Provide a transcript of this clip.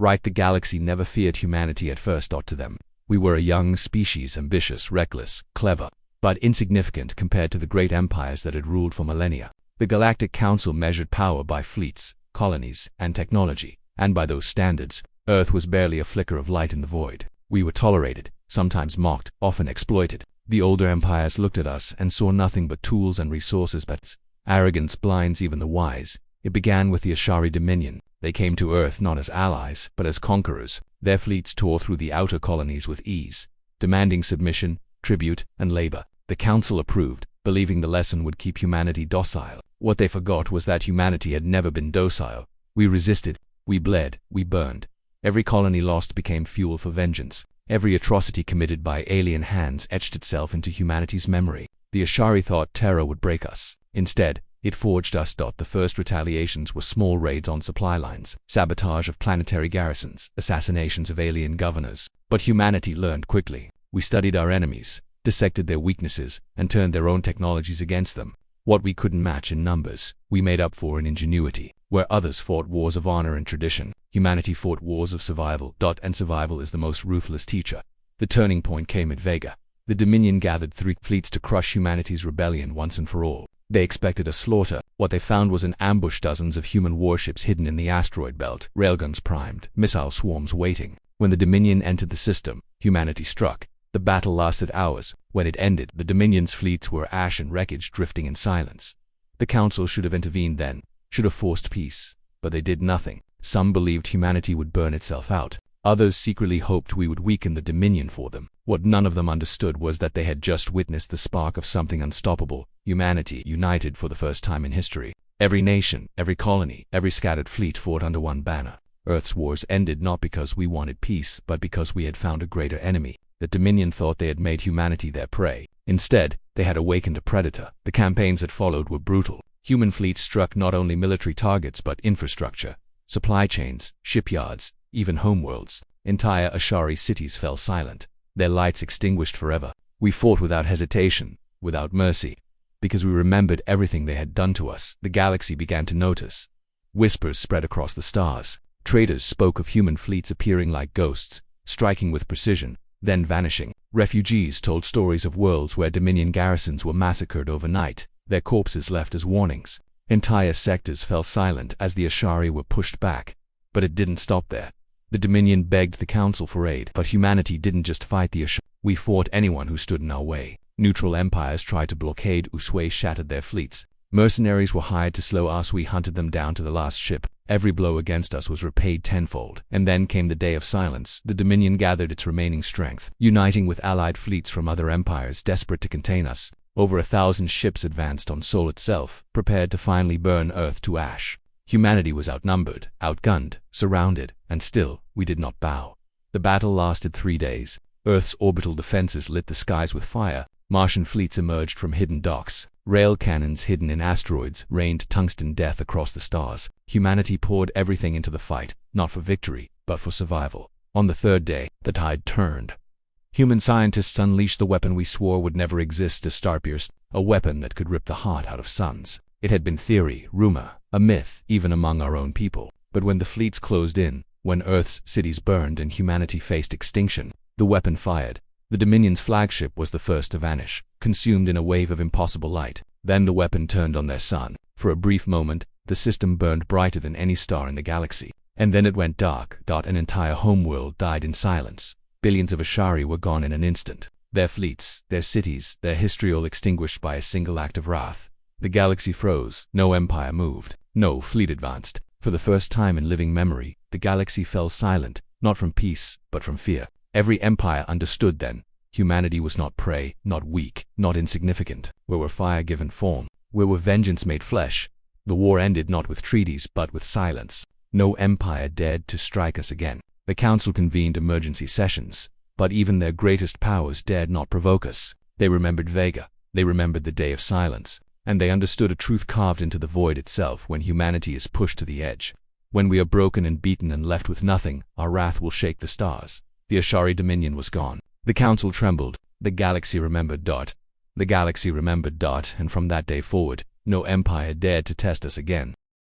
Right, the galaxy never feared humanity at first. To them, we were a young species, ambitious, reckless, clever, but insignificant compared to the great empires that had ruled for millennia. The Galactic Council measured power by fleets, colonies, and technology, and by those standards, Earth was barely a flicker of light in the void. We were tolerated, sometimes mocked, often exploited. The older empires looked at us and saw nothing but tools and resources, but arrogance blinds even the wise. It began with the Ashari Dominion. They came to Earth not as allies, but as conquerors. Their fleets tore through the outer colonies with ease, demanding submission, tribute, and labor. The Council approved, believing the lesson would keep humanity docile. What they forgot was that humanity had never been docile. We resisted, we bled, we burned. Every colony lost became fuel for vengeance. Every atrocity committed by alien hands etched itself into humanity's memory. The Ashari thought terror would break us. Instead, it forged us. The first retaliations were small raids on supply lines, sabotage of planetary garrisons, assassinations of alien governors. But humanity learned quickly. We studied our enemies, dissected their weaknesses, and turned their own technologies against them. What we couldn't match in numbers, we made up for in ingenuity. Where others fought wars of honor and tradition, humanity fought wars of survival. And survival is the most ruthless teacher. The turning point came at Vega. The Dominion gathered 3 fleets to crush humanity's rebellion once and for all. They expected a slaughter. What they found was an ambush, dozens of human warships hidden in the asteroid belt, railguns primed, missile swarms waiting. When the Dominion entered the system, humanity struck. The battle lasted hours. When it ended, the Dominion's fleets were ash and wreckage drifting in silence. The Council should have intervened then, should have forced peace, but they did nothing. Some believed humanity would burn itself out. Others secretly hoped we would weaken the Dominion for them. What none of them understood was that they had just witnessed the spark of something unstoppable. Humanity united for the first time in history. Every nation, every colony, every scattered fleet fought under one banner. Earth's wars ended not because we wanted peace, but because we had found a greater enemy. The Dominion thought they had made humanity their prey. Instead, they had awakened a predator. The campaigns that followed were brutal. Human fleets struck not only military targets but infrastructure, supply chains, shipyards, even homeworlds. Entire Ashari cities fell silent, their lights extinguished forever. We fought without hesitation, without mercy, because we remembered everything they had done to us. The galaxy began to notice. Whispers spread across the stars. Traders spoke of human fleets appearing like ghosts, striking with precision, then vanishing. Refugees told stories of worlds where Dominion garrisons were massacred overnight, their corpses left as warnings. Entire sectors fell silent as the Ashari were pushed back. But it didn't stop there. The Dominion begged the Council for aid, but humanity didn't just fight the Ashari. We fought anyone who stood in our way. Neutral empires tried to blockade Usui, shattered their fleets. Mercenaries were hired to slow us. We hunted them down to the last ship. Every blow against us was repaid tenfold. And then came the day of silence. The Dominion gathered its remaining strength, uniting with allied fleets from other empires desperate to contain us. Over 1,000 ships advanced on Sol itself, prepared to finally burn Earth to ash. Humanity was outnumbered, outgunned, surrounded, and still, we did not bow. The battle lasted 3 days. Earth's orbital defenses lit the skies with fire. Martian fleets emerged from hidden docks. Rail cannons hidden in asteroids rained tungsten death across the stars. Humanity poured everything into the fight, not for victory, but for survival. On the 3rd day, the tide turned. Human scientists unleashed the weapon we swore would never exist, a Starpierce, a weapon that could rip the heart out of suns. It had been theory, rumor, a myth, even among our own people. But when the fleets closed in, when Earth's cities burned and humanity faced extinction, the weapon fired. The Dominion's flagship was the first to vanish, consumed in a wave of impossible light. Then the weapon turned on their sun. For a brief moment, the system burned brighter than any star in the galaxy. And then it went dark. An entire homeworld died in silence. Billions of Ashari were gone in an instant. Their fleets, their cities, their history all extinguished by a single act of wrath. The galaxy froze. No empire moved. No fleet advanced. For the first time in living memory, the galaxy fell silent, not from peace, but from fear. Every empire understood then. Humanity was not prey, not weak, not insignificant. We were fire given form. We were vengeance made flesh. The war ended not with treaties, but with silence. No empire dared to strike us again. The Council convened emergency sessions, but even their greatest powers dared not provoke us. They remembered Vega. They remembered the day of silence. And they understood a truth carved into the void itself: when humanity is pushed to the edge, when we are broken and beaten and left with nothing, our wrath will shake the stars. The Ashari Dominion was gone. The Council trembled. The galaxy remembered. The galaxy remembered. And from that day forward, no empire dared to test us again.